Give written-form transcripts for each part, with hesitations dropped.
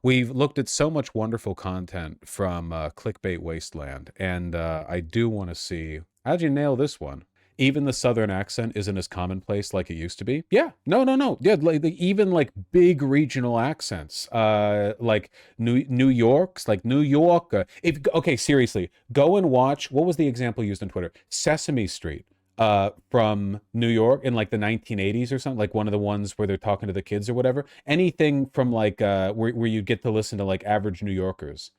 We've looked at so much wonderful content from Clickbait Wasteland, and I do want to see how'd you nail this one? Even the Southern accent isn't as commonplace like it used to be. Yeah, no. Yeah, even like big regional accents, like New York's, like New York. If okay, seriously, go and watch. What was the example used on Twitter? Sesame Street from New York in like the 1980s or something, like one of the ones where they're talking to the kids or whatever. Anything from like where you get to listen to like average New Yorkers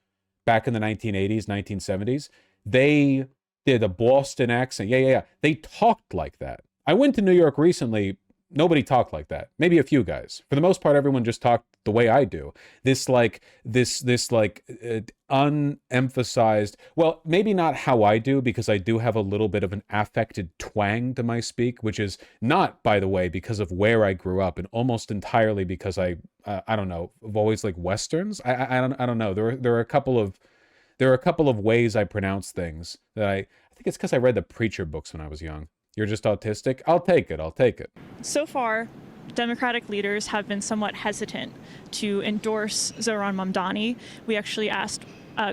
back in the 1980s, 1970s, they did a Boston accent. Yeah. They talked like that. I went to New York recently. Nobody talked like that. Maybe a few guys. For the most part, everyone just talked the way I do. This unemphasized. Well, maybe not how I do, because I do have a little bit of an affected twang to my speak, which is not, by the way, because of where I grew up, and almost entirely because I don't know, I've always like westerns. I don't know. There are a couple of ways I pronounce things that I think it's because I read the preacher books when I was young. You're just autistic? I'll take it. I'll take it. So far, Democratic leaders have been somewhat hesitant to endorse Zohran Mamdani. We actually asked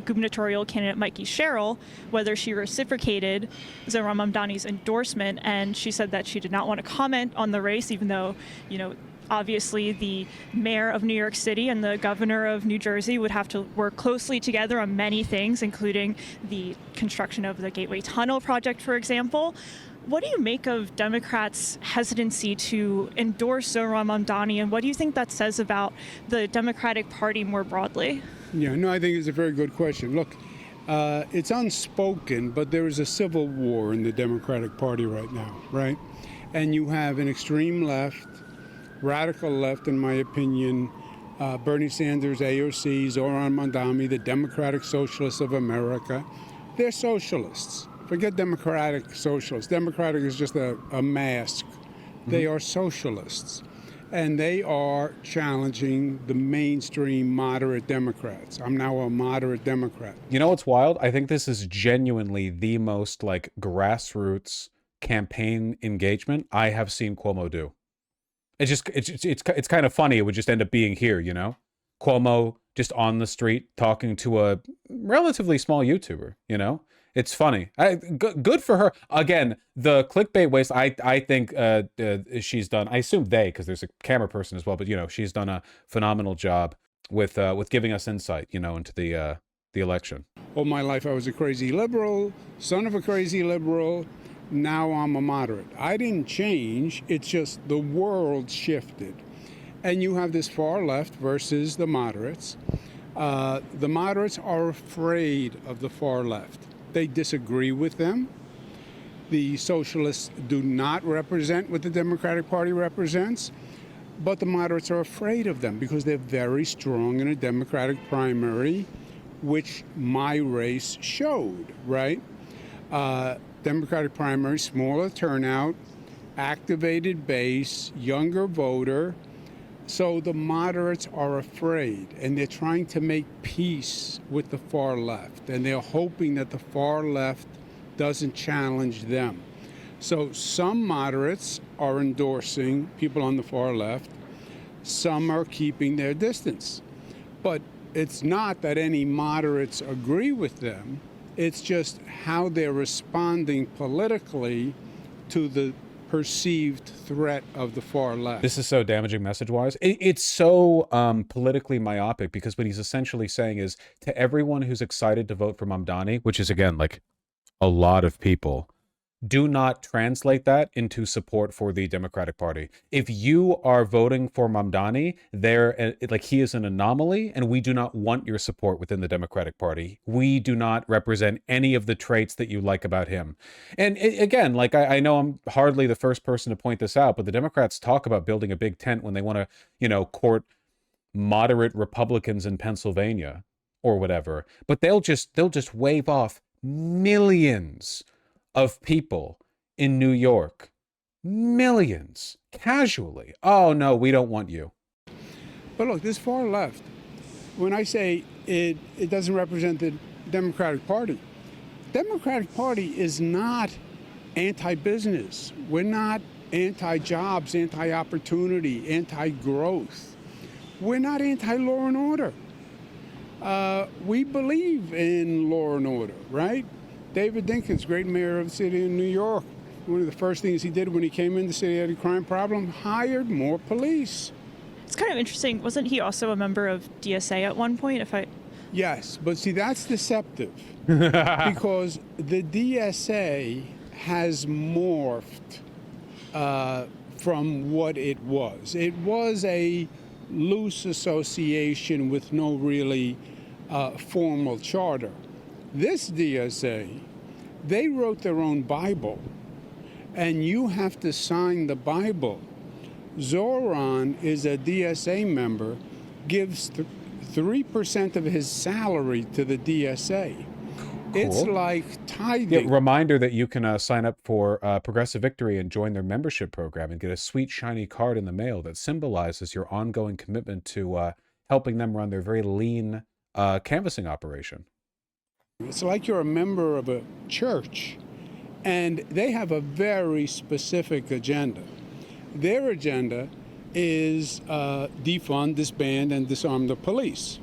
gubernatorial candidate Mikey Sherrill whether she reciprocated Zohran Mamdani's endorsement, and she said that she did not want to comment on the race, even though, obviously the mayor of New York City and the governor of New Jersey would have to work closely together on many things, including the construction of the Gateway Tunnel project, for example. What do you make of Democrats' hesitancy to endorse Zohran Mamdani, and what do you think that says about the Democratic Party more broadly? Yeah, no, I think it's a very good question. Look, it's unspoken, but there is a civil war in the Democratic Party right now, right? And you have an extreme left, radical left, in my opinion, Bernie Sanders, AOC, Zohran Mamdani, the Democratic Socialists of America. They're socialists. Forget democratic socialists. Democratic is just a mask. They are socialists. And they are challenging the mainstream moderate Democrats. I'm now a moderate Democrat. You know what's wild? I think this is genuinely the most like grassroots campaign engagement I have seen Cuomo do. It's kind of funny. It would just end up being here, Cuomo just on the street talking to a relatively small YouTuber, It's funny. Good for her. Again, the clickbait waste, I think she's done, I assume because there's a camera person as well, but, she's done a phenomenal job with giving us insight, into the election. All my life I was a crazy liberal, son of a crazy liberal. Now I'm a moderate. I didn't change. It's just the world shifted. And you have this far left versus the moderates. The moderates are afraid of the far left. They disagree with them. The socialists do not represent what the Democratic Party represents, but the moderates are afraid of them because they're very strong in a Democratic primary, which my race showed, right? Democratic primary, smaller turnout, activated base, younger voter. So the moderates are afraid, and they're trying to make peace with the far left, and they're hoping that the far left doesn't challenge them. So some moderates are endorsing people on the far left. Some are keeping their distance. But it's not that any moderates agree with them. It's just how they're responding politically to the perceived threat of the far left. This is so damaging message-wise. It's so politically myopic, because what he's essentially saying is, to everyone who's excited to vote for Mamdani, which is, again, like a lot of people, do not translate that into support for the Democratic Party. If you are voting for Mamdani, he is an anomaly, and we do not want your support within the Democratic Party. We do not represent any of the traits that you like about him. And again, I know I'm hardly the first person to point this out, but the Democrats talk about building a big tent when they want to, court moderate Republicans in Pennsylvania or whatever. But they'll just wave off millions of people in New York, millions, casually. Oh no, we don't want you. But look, this far left, when I say it doesn't represent the Democratic Party, Democratic Party is not anti-business. We're not anti-jobs, anti-opportunity, anti-growth. We're not anti-law and order. We believe in law and order, right? David Dinkins, great mayor of the city of New York, one of the first things he did when he came in the city had a crime problem, hired more police. It's kind of interesting. Wasn't he also a member of DSA at one point? Yes, but see, that's deceptive because the DSA has morphed from what it was. It was a loose association with no really formal charter. This DSA, they wrote their own Bible, and you have to sign the Bible. Zoran is a DSA member, gives 3% of his salary to the DSA. Cool. It's like tithing. Yeah, reminder that you can sign up for Progressive Victory and join their membership program and get a sweet, shiny card in the mail that symbolizes your ongoing commitment to helping them run their very lean canvassing operation. It's like you're a member of a church, and they have a very specific agenda. Their agenda is defund, disband, and disarm the police.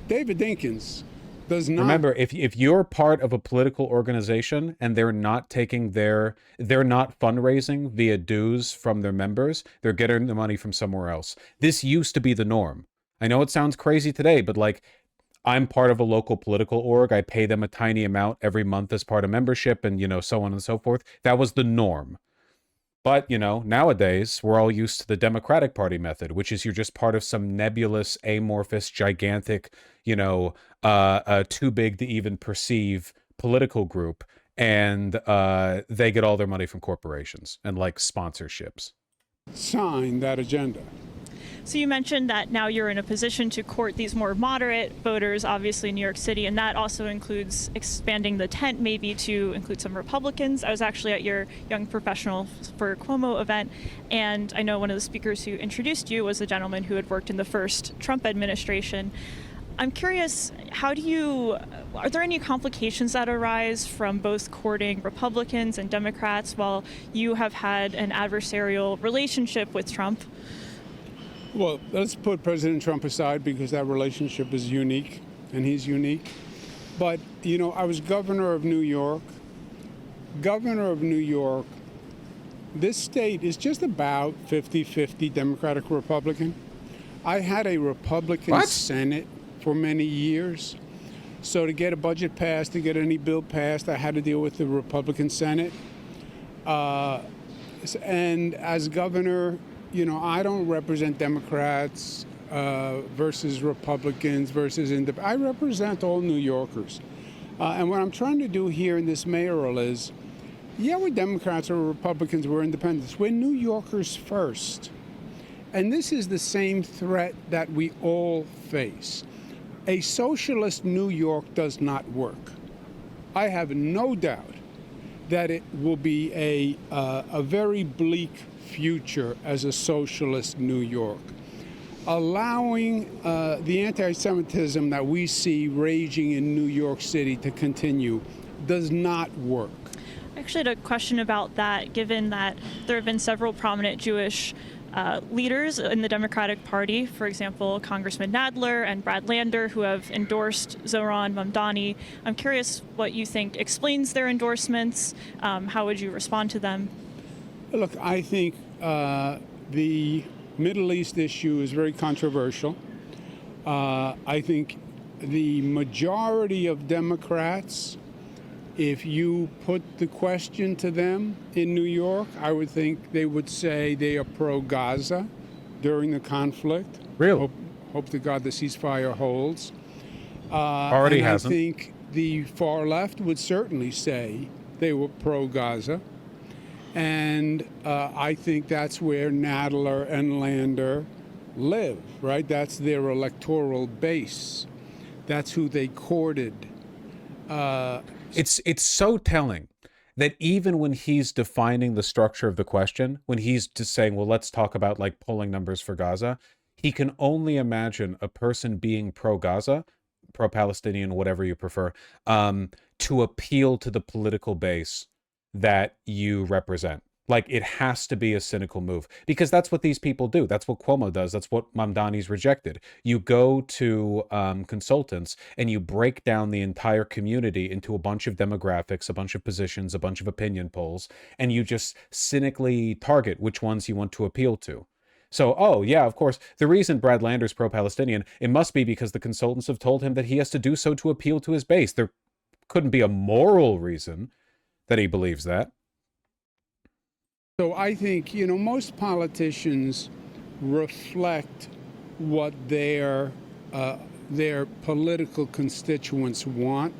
David Dinkins does not. Remember, if you're part of a political organization and they're not fundraising via dues from their members, they're getting the money from somewhere else. This used to be the norm. I know it sounds crazy today, but like, I'm part of a local political org. I pay them a tiny amount every month as part of membership and, so on and so forth. That was the norm. But, nowadays, we're all used to the Democratic Party method, which is you're just part of some nebulous, amorphous, gigantic, too big to even perceive political group. And they get all their money from corporations and like sponsorships. Sign that agenda. So you mentioned that now you're in a position to court these more moderate voters, obviously in New York City, and that also includes expanding the tent maybe to include some Republicans. I was actually at your Young Professional for Cuomo event, and I know one of the speakers who introduced you was a gentleman who had worked in the first Trump administration. I'm curious, are there any complications that arise from both courting Republicans and Democrats while you have had an adversarial relationship with Trump? Well, let's put President Trump aside because that relationship is unique and he's unique. But, I was governor of New York. Governor of New York, this state is just about 50-50 Democratic Republican. I had a Republican Senate for many years. So to get a budget passed, to get any bill passed, I had to deal with the Republican Senate. And as governor, I don't represent Democrats versus Republicans versus independents. I represent all New Yorkers. And what I'm trying to do here in this mayoral is, we're Democrats or Republicans, we're independents. We're New Yorkers first. And this is the same threat that we all face. A socialist New York does not work. I have no doubt that it will be a very bleak future as a socialist New York. Allowing the anti-Semitism that we see raging in New York City to continue does not work. I actually had a question about that, given that there have been several prominent Jewish leaders in the Democratic Party, for example, Congressman Nadler and Brad Lander, who have endorsed Zohran Mamdani. I'm curious what you think explains their endorsements. How would you respond to them? Look, I think the Middle East issue is very controversial. I think the majority of Democrats, if you put the question to them in New York, I would think they would say they are pro-Gaza during the conflict. Really? Hope to God the ceasefire holds. Already and hasn't. I think the far left would certainly say they were pro-Gaza. And I think that's where Nadler and Lander live, right? That's their electoral base. That's who they courted. It's so telling that even when he's defining the structure of the question, when he's just saying, well, let's talk about like polling numbers for Gaza, he can only imagine a person being pro-Gaza, pro-Palestinian, whatever you prefer, to appeal to the political base that you represent. Like, it has to be a cynical move because that's what these people do. That's what Cuomo does. That's what Mamdani's rejected. You go to consultants and you break down the entire community into a bunch of demographics, a bunch of positions, a bunch of opinion polls, and you just cynically target which ones you want to appeal to. So, oh, yeah, of course, the reason Brad Lander's pro-Palestinian, it must be because the consultants have told him that he has to do so to appeal to his base. There couldn't be a moral reason that he believes that. So I think, most politicians reflect what their political constituents want.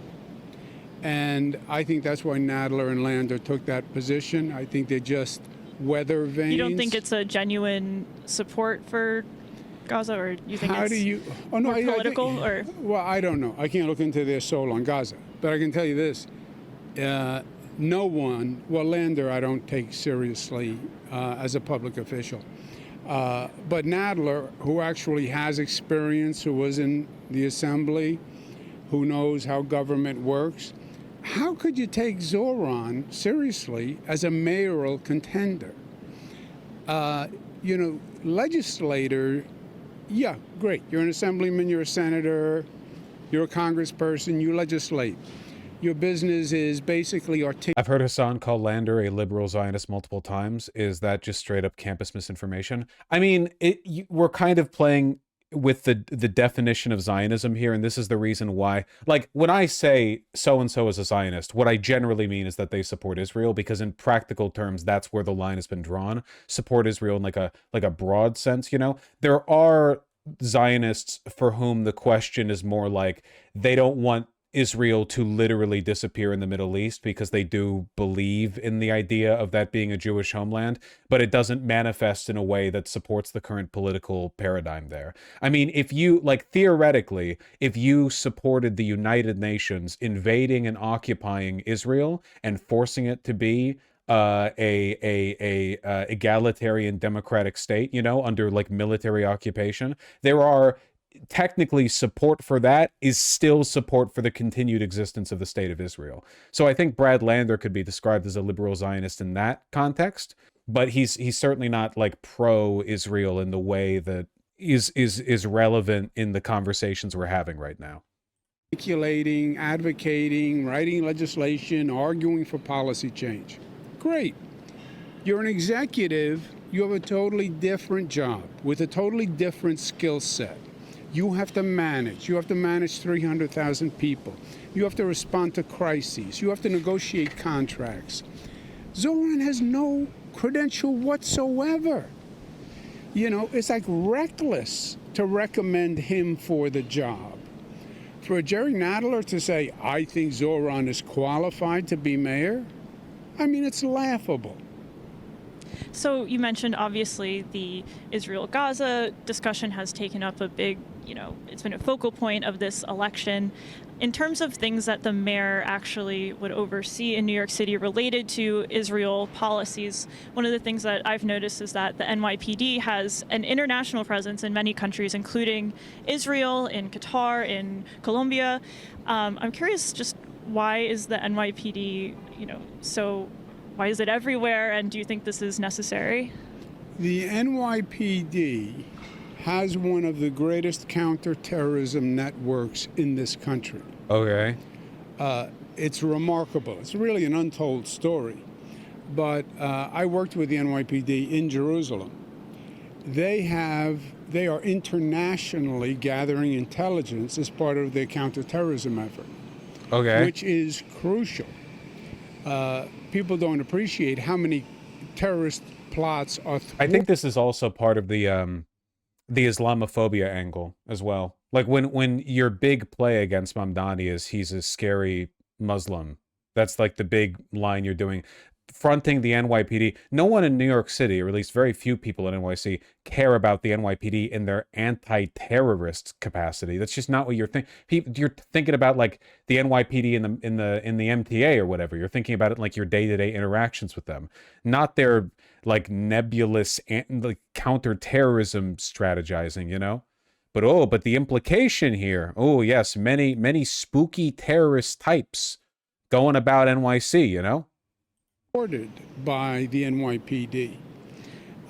And I think that's why Nadler and Lander took that position. I think they're just weather vanes. You don't think it's a genuine support for Gaza, or you think How it's do you? Oh no, more political? Or well, I don't know. I can't look into their soul on Gaza, but I can tell you this: no one. Well, Lander, I don't take seriously as a public official, but Nadler, who actually has experience, who was in the assembly, who knows how government works. How could you take Zoran seriously as a mayoral contender? Legislator, yeah, great. You're an assemblyman, you're a senator, you're a congressperson, you legislate. Your business is basically I've heard Hassan call Lander a liberal Zionist multiple times. Is that just straight up campus misinformation? I mean, we're kind of playing with the definition of Zionism here, and this is the reason why, like, when I say so-and-so is a Zionist, what I generally mean is that they support Israel, because in practical terms, that's where the line has been drawn. Support Israel in like a broad sense, There are Zionists for whom the question is more like they don't want Israel to literally disappear in the Middle East because they do believe in the idea of that being a Jewish homeland, but it doesn't manifest in a way that supports the current political paradigm there. I mean, if you, like, theoretically, if you supported the United Nations invading and occupying Israel and forcing it to be a egalitarian democratic state, under like military occupation, there are technically support for that is still support for the continued existence of the state of Israel. So I think Brad Lander could be described as a liberal Zionist in that context, but he's certainly not like pro-Israel in the way that is relevant in the conversations we're having right now. articulating, advocating, writing legislation, arguing for policy change. Great. You're an executive, you have a totally different job with a totally different skill set. You have to manage. You have to manage 300,000 people. You have to respond to crises. You have to negotiate contracts. Zoran has no credential whatsoever. It's like reckless to recommend him for the job. For Jerry Nadler to say, I think Zoran is qualified to be mayor, I mean, it's laughable. So you mentioned, obviously, the Israel-Gaza discussion has taken up a big, it's been a focal point of this election. In terms of things that the mayor actually would oversee in New York City related to Israel policies, one of the things that I've noticed is that the NYPD has an international presence in many countries, including Israel, in Qatar, in Colombia. I'm curious, just why is the NYPD, why is it everywhere, and do you think this is necessary? The NYPD has one of the greatest counterterrorism networks in this country. Okay. It's remarkable. It's really an untold story. But I worked with the NYPD in Jerusalem. They are internationally gathering intelligence as part of their counterterrorism effort. Okay. Which is crucial. People don't appreciate how many terrorist plots are I think this is also part of the Islamophobia angle as well. Like when your big play against Mamdani is he's a scary Muslim. That's like the big line you're doing. Fronting the NYPD. No one in New York City, or at least very few people in NYC, care about the NYPD in their anti-terrorist capacity. That's just not what you're thinking. You're thinking about like the NYPD in the MTA or whatever. You're thinking about it like your day-to-day interactions with them, not their like nebulous like counter-terrorism strategizing. But the implication here. Oh yes, many spooky terrorist types going about NYC. supported by the NYPD.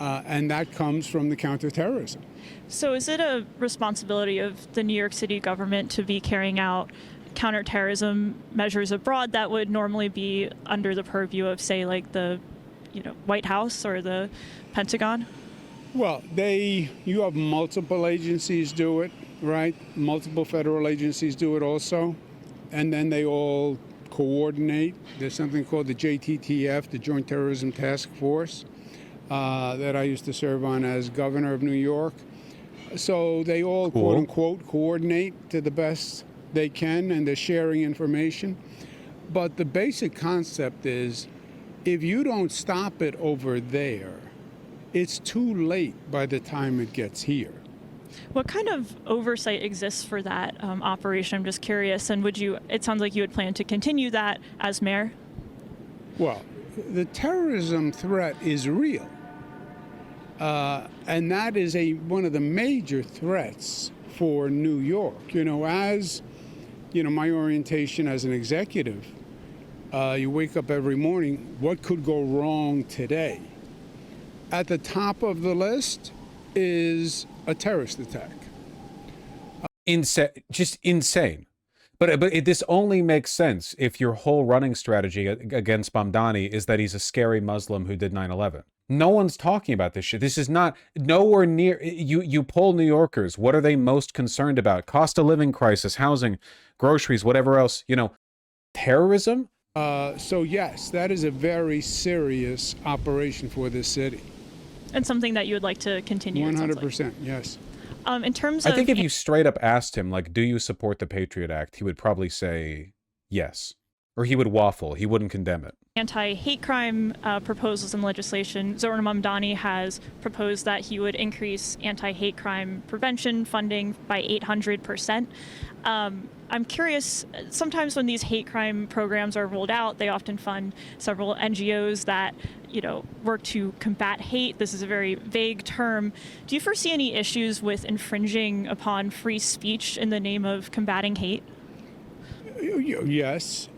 And that comes from the counterterrorism. So is it a responsibility of the New York City government to be carrying out counterterrorism measures abroad that would normally be under the purview of, say, like the, White House or the Pentagon? Well, you have multiple agencies do it, right? Multiple federal agencies do it also. And then they all coordinate. There's something called the JTTF, the Joint Terrorism Task Force, that I used to serve on as governor of New York. So they all, quote unquote, coordinate to the best they can, and they're sharing information. But the basic concept is, if you don't stop it over there, it's too late by the time it gets here. What kind of oversight exists for that operation? I'm just curious. And it sounds like you would plan to continue that as mayor? Well, the terrorism threat is real. And that is one of the major threats for New York. My orientation as an executive, you wake up every morning, what could go wrong today? At the top of the list is a terrorist attack. Just insane. But this only makes sense if your whole running strategy against Mamdani is that he's a scary Muslim who did 9/11. No one's talking about this shit. This is not nowhere near. You poll New Yorkers. What are they most concerned about? Cost of living crisis, housing, groceries, whatever else. Terrorism? So yes, that is a very serious operation for this city. And something that you would like to continue? 100%, yes. In terms of, I think if you straight up asked him, like, do you support the Patriot Act, he would probably say yes. Or he would waffle. He wouldn't condemn it. Anti-hate crime proposals in legislation, Zoran Mamdani has proposed that he would increase anti-hate crime prevention funding by 800%. I'm curious, sometimes when these hate crime programs are rolled out, they often fund several NGOs that, work to combat hate. This is a very vague term. Do you foresee any issues with infringing upon free speech in the name of combating hate? Yes.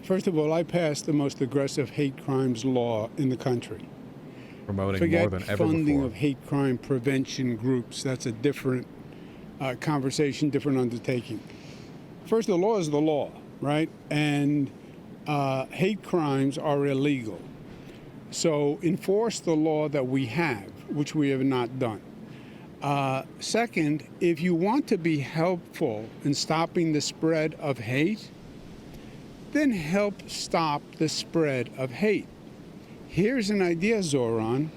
First of all, I passed the most aggressive hate crimes law in the country. Promoting more than ever before. Funding of hate crime prevention groups. That's a different conversation, different undertaking. First, the law is the law, right? And hate crimes are illegal. So enforce the law that we have, which we have not done. Second, if you want to be helpful in stopping the spread of hate, then help stop the spread of hate. Here's an idea, Zoran.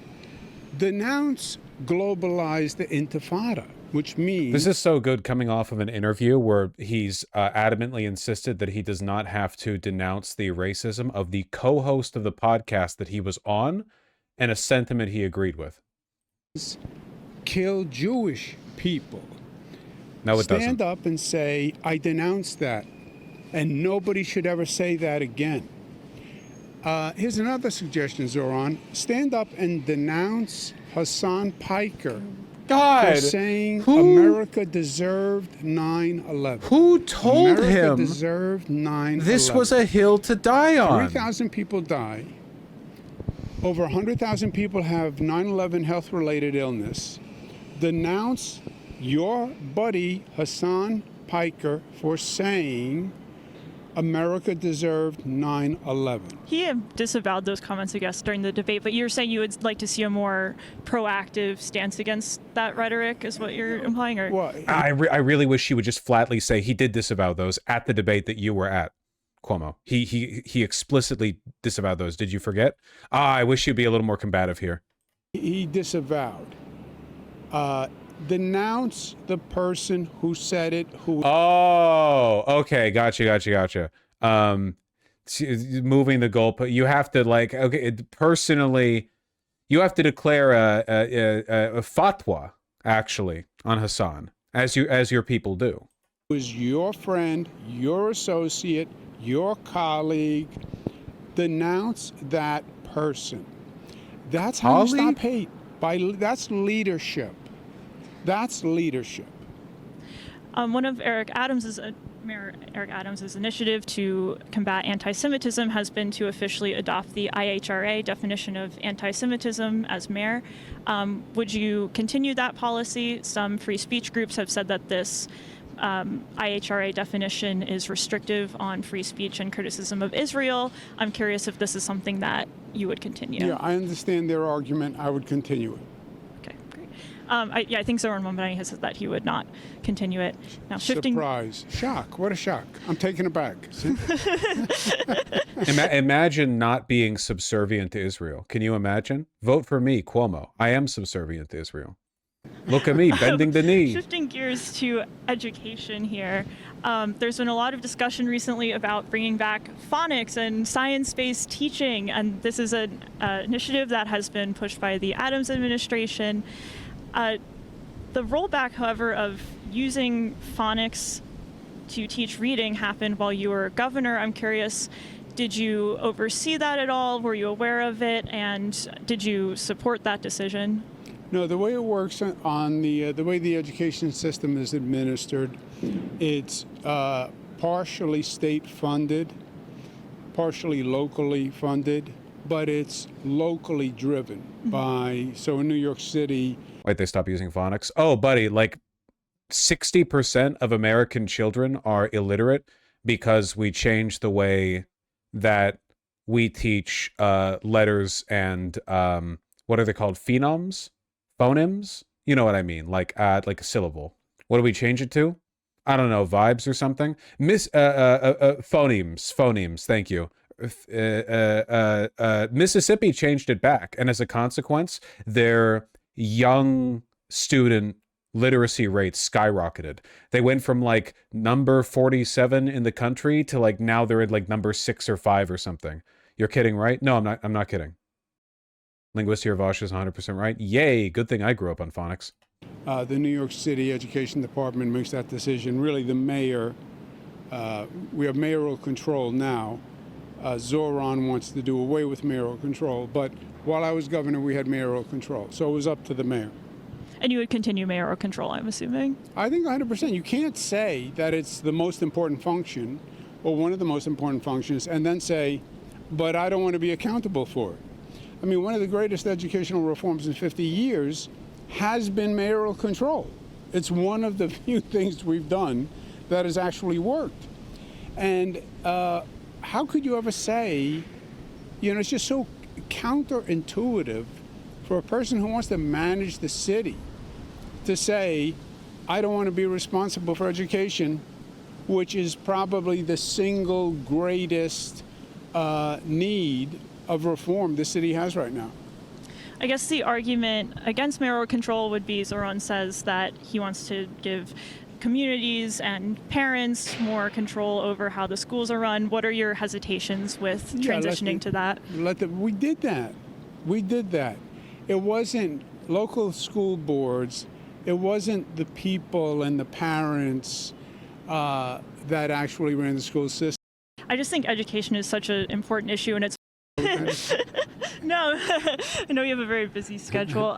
Denounce globalize the intifada, which means... This is so good coming off of an interview where he's adamantly insisted that he does not have to denounce the racism of the co-host of the podcast that he was on and a sentiment he agreed with. Kill Jewish people. No, it doesn't. Stand up and say, I denounce that. And nobody should ever say that again. Here's another suggestion, Zoran. Stand up and denounce Hassan Piker for saying America deserved 9/11. Who told America him deserved 9/11? this was a hill to die on? 3,000 people die. Over 100,000 people have 9/11 health-related illness. Denounce your buddy Hassan Piker for saying America deserved 9/11. He disavowed those comments, I guess, during the debate, but you're saying you would like to see a more proactive stance against that rhetoric, is what you're implying? Or Well, I really wish he would just flatly say he did disavow those at the debate that you were at, Cuomo. He explicitly disavowed those. Did you forget? I wish you'd be a little more combative here. he disavowed. Denounce the person who said it. Oh, okay, gotcha. Moving the goalpost. You have to personally, you have to declare a fatwa actually on Hassan, as your people do. Was your friend, your associate, your colleague. Denounce that person. That's how you stop hate. That's leadership. That's leadership. One of Mayor Eric Adams's initiative to combat anti-Semitism has been to officially adopt the IHRA definition of anti-Semitism as mayor. Would you continue that policy? Some free speech groups have said that this IHRA definition is restrictive on free speech and criticism of Israel. I'm curious if this is something that you would continue. Yeah, I understand their argument. I would continue it. Okay, great. I think Zoran Mamdani has said that he would not continue it. Now, shifting. Surprise. Shock. What a shock. I'm taken aback. Imagine not being subservient to Israel. Can you imagine? Vote for me, Cuomo. I am subservient to Israel. Look at me, bending the knee. Shifting gears to education here, there's been a lot of discussion recently about bringing back phonics and science-based teaching, and this is an initiative that has been pushed by the Adams administration. The rollback, however, of using phonics to teach reading happened while you were governor. I'm curious, did you oversee that at all? Were you aware of it? And did you support that decision? No, the way it works on the way the education system is administered, it's partially state funded, partially locally funded, but it's locally driven by, so in New York City. Wait, they stopped using phonics? Oh, buddy, like 60% of American children are illiterate because we changed the way that we teach letters and what are they called? Phonemes? You know what I mean? Like like a syllable. What do we change it to? I don't know, vibes or something. Phonemes. Thank you. Mississippi changed it back, and as a consequence, their young student literacy rates skyrocketed. They went from like number 47 in the country to like now they're at like number 6 or 5 or something. You're kidding, right? No, I'm not kidding. Linguist here, Vosh is 100% right. Yay, good thing I grew up on phonics. The New York City Education Department makes that decision. Really, the mayor, we have mayoral control now. Zoran wants to do away with mayoral control, but while I was governor, we had mayoral control. So it was up to the mayor. And you would continue mayoral control, I'm assuming? I think 100%. You can't say that it's the most important function or one of the most important functions and then say, but I don't want to be accountable for it. I mean, one of the greatest educational reforms in 50 years has been mayoral control. It's one of the few things we've done that has actually worked. And how could you ever say, it's just so counterintuitive for a person who wants to manage the city to say, I don't want to be responsible for education, which is probably the single greatest need of reform the city has right now. I guess the argument against mayoral control would be Zoran says that he wants to give communities and parents more control over how the schools are run. What are your hesitations with transitioning to that? We did that. It wasn't local school boards. It wasn't the people and the parents that actually ran the school system. I just think education is such an important issue, and it's no, I know you have a very busy schedule.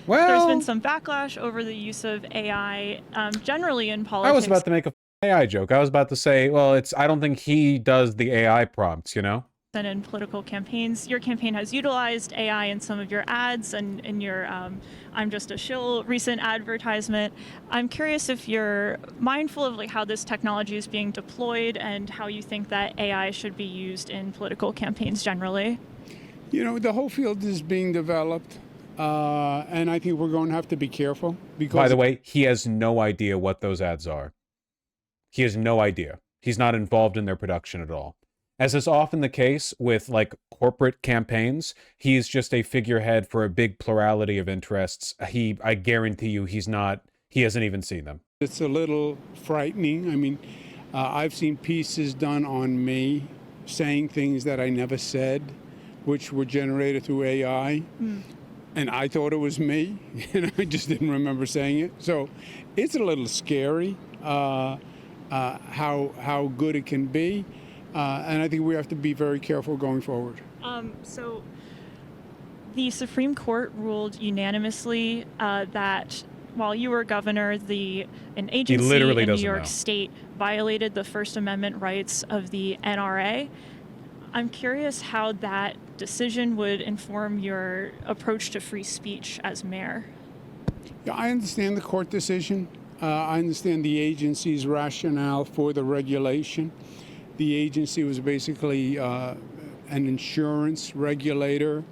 There's been some backlash over the use of AI generally in politics. I was about to make a AI joke. I was about to say, well, I don't think he does the AI prompts, And in political campaigns, your campaign has utilized AI in some of your ads and in your I'm Just a Shill recent advertisement. I'm curious if you're mindful of how this technology is being deployed and how you think that AI should be used in political campaigns generally. The whole field is being developed, and I think we're going to have to be careful. Because by the way, he has no idea what those ads are. He has no idea. He's not involved in their production at all. As is often the case with corporate campaigns, he's just a figurehead for a big plurality of interests. I guarantee you he hasn't even seen them. It's a little frightening. I mean, I've seen pieces done on me saying things that I never said, which were generated through AI. And I thought it was me, and I just didn't remember saying it. So it's a little scary how good it can be. And I think we have to be very careful going forward. So the Supreme Court ruled unanimously that while you were governor, an agency literally in New doesn't York know. State violated the First Amendment rights of the NRA. I'm curious how that decision would inform your approach to free speech as mayor. Yeah, I understand the court decision. I understand the agency's rationale for the regulation. The agency was basically an insurance regulator,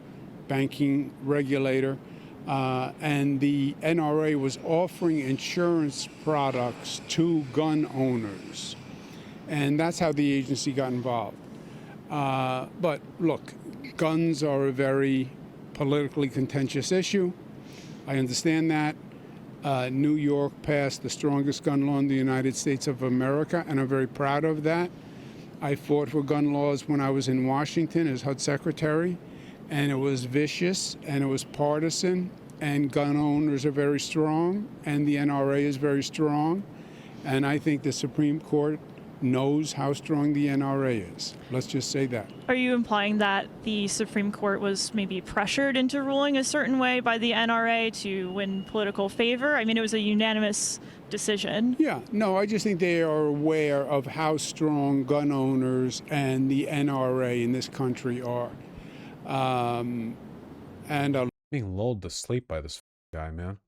banking regulator, and the NRA was offering insurance products to gun owners. And that's how the agency got involved. But look, guns are a very politically contentious issue. I understand that. New York passed the strongest gun law in the United States of America, and I'm very proud of that. I fought for gun laws when I was in Washington as HUD secretary, and it was vicious and it was partisan, and gun owners are very strong, and the NRA is very strong, and I think the Supreme Court knows how strong the NRA is. Let's just say that. Are you implying that the Supreme Court was maybe pressured into ruling a certain way by the NRA to win political favor? I mean, it was a unanimous decision. Yeah, no, I just think they are aware of how strong gun owners and the NRA in this country are. And Being lulled to sleep by this guy, man.